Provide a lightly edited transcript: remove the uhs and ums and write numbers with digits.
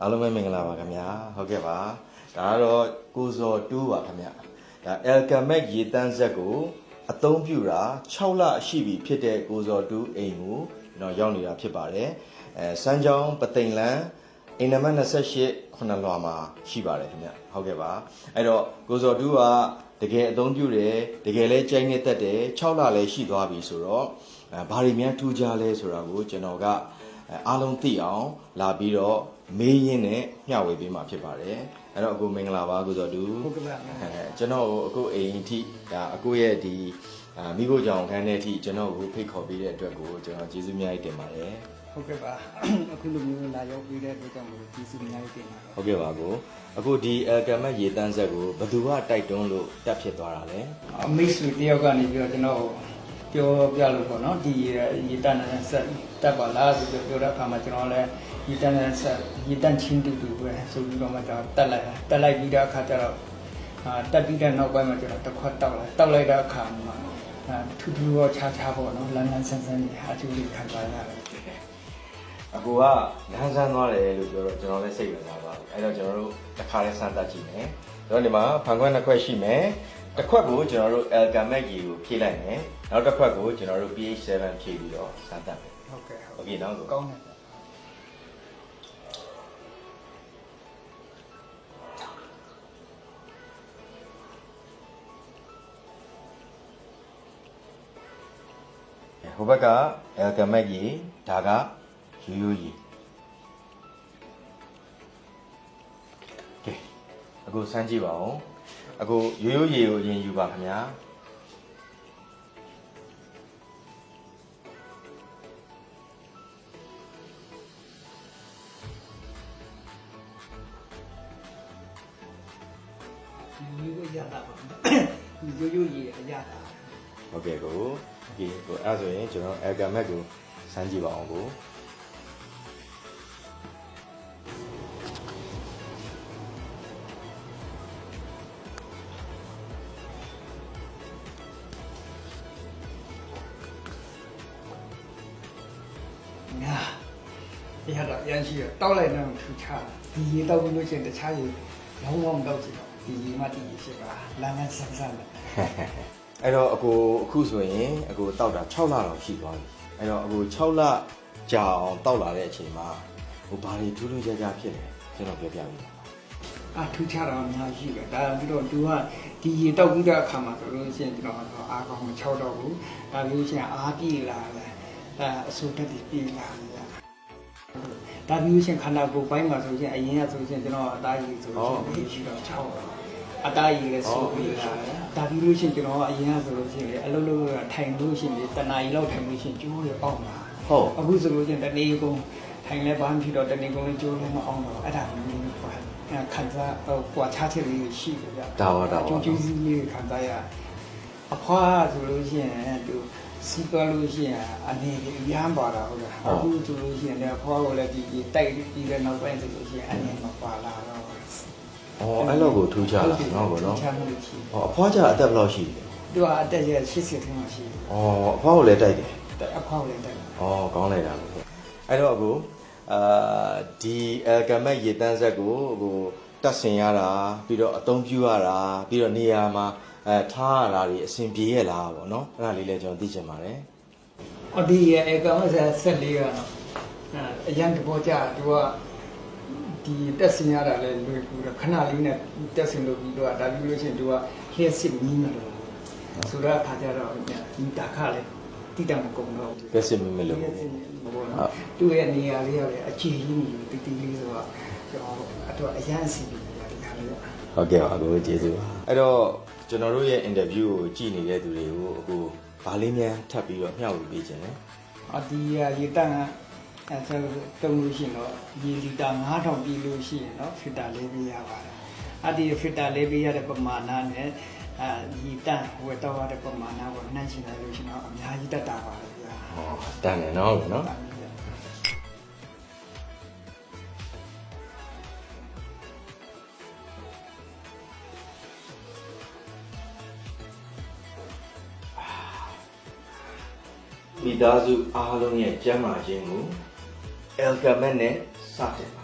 အားလုံးပဲမင်္ဂလာပါခင်ဗျာဟုတ်ကဲ့ပါဒါကတော့ကိုဇော်တူးပါခင်ဗျာဒါ Alchemist ရေတန်းဆက်ကိုအသုံးပြုတာ6လရှိပြီဖြစ်တဲ့ကိုဇော်တူးအိမ်ကိုကျွန်တော်ရောက်နေတာဖြစ်ပါတယ်စမ်းချောင်းပသိမ်လန်းအိမ်နံပါတ်28ခုနှစ်လွှာမှာရှိပါတယ်ခင်ဗျာဟုတ်ကဲ့ပါအဲ့တော့ကိုဇော်တူးကတကယ်အသုံးပြုတယ်တကယ်လဲကြိုက်နေတတ်တယ်6လလည်းရှိသွားပြီဆိုတော့ဘာတွေများထူးခြားလဲဆိုတာကိုကျွန်တော်ကအားလုံးသိအောင်လာပြီးတော့မေးရင်းနဲ့မျှဝေပေးမှာဖြစ်ပါတယ်အဲ့တော့အခုမင်္ဂလာပါကိုဇော်တူဟုတ်ကဲ့ပါကျွန်တော်အခုအိမ်အထိဒါအခုရဲ့ဒီမိဖို့ကြောင့်ခန်းတဲ့အထိကျွန်တော်ကိုဖိတ်ခေါ်ပေးတဲ့အတွက်ကိုကျွန်တော်ကျေးဇူးများကြီးတင်ပါတယ်ဟုတ်ကဲ့ပါအခုလိုမျိုးလာရောက်ပေးတဲ့အတွက်ကြောင့်ကျေးဇူးများကြီးတင်ပါတယ်ဟုတ်ကဲ့ပါကိုအခုဒီ Alchemist ရေတန်းဆက်ကိုဘယ်သူကတိုက်တွန်းလို့တက်ဖြစ်သွားတာလဲအမိတ်ဆွေတယောက်ကနေပြီးတော့ကျွန်တော်ပြောပြလို့ပေါ့နော်ဒီရေတန်းဆက်တက်ပါလားဆိုပြီးပြောတဲ့အခါမှာကျွန်တော်လည်းရေတန်းဆက်ရေတန်းချင်းတူတူပဲဆိုပြီးတော့မှတက်လိုက်ပြီးတဲ့အခါကျတော့တက်ပြီးတဲ့နောက်ပိုင်းမှာကျွန်တော်တစ်ခွက်တောက်လိုက်တဲ့အခါမှာထူးထူးရောခြားပေါ့နော်လန်းလန်းဆန်းဆန်းအထူးလေးခံစားရတယ်အကူကလမ်းဆန်းသွားတယ်လို့ပြောတော့ကျွန်တော်လည်းစိတ်ဝင်စားပါဘူးအဲ့တော့ကျွန်တော်တို့တစ်ခါလေးစမ်းသပ်ကြည့်မယ်ကျွန်တော်ဒီမှာဖန်ခွက်နှစ်ခွက်ရှိမယ်တစ်ခွက်ကိုကျွန်တော်တို့ Alchemist ရေကိုဖြည့်လိုက်မယ်နောက်တစ်ခွက်ကိုကျွန်တော်တို့ pH 7ဖြည့်ပြီးတော့စမ်းသပ်မယ်ဟုတ်ကဲ့โอเคနောက်ဆိုကောင်းတယ်ဟိုဘက်က Alchemist ရေဒါကရိုးရိုးရေကဲအခုစမ်းကြည့်ပါဦးအခုရိုးရိုးရေကိုအရင်ယူပါခင်ဗျာရိုးရတာပါရိုးရရတာဟုတ်ကဲ့ကိုဒီကိုအဲ့ဆိုရင်ကျွန်တော် Alchemist ကိုစမ်းကြည့်ပါအောင်ကိုဒီဟာတော့ရမ်းရှိရတောက်လိုက်တော့ထူချဒီရေတောက်ပြီးလို့ရှိရင်တခြားရေလုံးဝမတောက်ချင်တော့ဒီရေမှတည်ဖြစ်ပါလမ်းလမ်းဆန်းဆန်းပဲအဲ့တော့အခုဆိုရင်အခုတောက်တာ6လလောက်ရှိသွားပြီအဲ့တော့အခု6လကြာအောင်တောက်လာတဲ့အချိန်မှာဟိုဘာတွေထူးထူးခြားခြားဖြစ်လဲကျွန်တော်ပြောပြပေးပါထူးခြားတာအများကြီးပဲဒါပြီးတော့သူကဒီရေတောက်ပြီးတဲ့အခါမှာဆိုလို့ရှိရင်ကျွန်တော်အားကောင်းမ6တော့ဘူးဒါလို့ရှိရင်အားပြေလာတယ်အစိုးတက်ပြီးပြေလာတယ်ဒါမျိုးရှင်ခန္ဓာကိုယ်ပိုင်းမှာဆိုရင်အရင်ကဆိုရင်ကျွန်တော်အသားရည်ဆိုရင်ရှိတော့6အသားရည်လည်းဆိုပြီးလာတယ်ဒါပြီးလို့ရှိရင်ကျွန်တော်အရင်ကဆိုလို့ရှိရင်အလုပ်လုပ်ထိုင်လို့ရှိရင်တနားရီလောက်ထိုင်လို့ရှိရင်ကျိုးရပေါက်လာဟုတ်အခုဆိုလို့ရှိရင်တနေ့ကုန်ထိုင်လဲဘာမှဖြစ်တော့တနေ့ကုန်လည်းကျိုးလည်းမအောင်တော့အဲ့ဒါမျိုးပါခံစားကွာခြားချက်လေးရှိတယ်ဗျဒါပါကျိုးစီးလေးခံစားရအဖွားဆိုလို့ရှိရင်သူစီးသွားလို့ရှိရင်အနေနဲ့ရမ်းပါတာဟုတ်လားအခုဆိုလို့ရှိရင်လည်းဖွားကိုလည်းဒီတိုက်ပြီးတဲ့နောက်ပိုင်းဆိုလို့ရှိရင်အနေမပါလာတော့အဲ့လောက်ကိုထူးခြားလာနော်ဗောနော်အဖွားကြအသက်ဘယ်လောက်ရှိလဲသူကအသက်ရ80ထဲမှာရှိတယ်အဖွားကိုလည်းတိုက်တယ်အဖွားကိုလည်းတိုက်ကောင်းလိုက်တာလို့အဲ့တော့အခုဒီ Alchemist ရေတန်းဆက်ကိုတက်ဆင်ရတာပြီးတော့အသုံးပြုရတာပြီးတော့နေရာမှာထားရတာတွေအဆင်ပြေရဲ့လားဗောနော်အဲ့ဒါလေးလည်းကျွန်တော်သိချင်ပါတယ်ဒီAlchemistဆက်လေးကတော့အရန်တဘောကြသူကဒီတက်ဆင်ရတာလည်းလွယ်ကူတယ်ခဏလေးနဲ့တက်ဆင်လို့ပြီးတော့ဒါပြီးလို့ရှိရင်သူကလျှက်စစ်မီးမလို့ဆိုတော့ခါကြတော့ဒီတာခလည်းတိတမကုန်တော့လျှက်စစ်မီးမလို့သူ့ရဲ့နေရာလေးရတယ်အခြေကြီးနေတီလေးဆိုတော့ကျွန်တော်အရန်စီပြီးရတယ်ခါလေးဟုတ်ကဲ့ပါကိုကျေးဇူးပါအဲ့တော့ကျွန်တော်တို့ရဲ့ interview ကိုကြည့်နေတဲ့သူတွေကိုအခုဗာလေးများထပ်ပြီးတော့မျှဝေပေးခြင်းလေဒီရေတန်းတုံးလို့ရှိရင်တော့ရေလီတာ9000ပြည်လို့ရှိရင်တော့ဖစ်တာလေးပေးရပါတယ်ဒီဖစ်တာလေးပေးရတဲ့ပမာဏနဲ့ရေတန်းဝယ်တော့ရတဲ့ပမာဏကိုနှိုင်းယှဉ်လိုက်လို့ရှိရင်တော့အများကြီးတက်တာပါပဲဗျာတန်တယ်နော်မိသားစုအားလုံးရဲ့ကျန်းမာခြင်းကို Alchemist နဲ့စတင်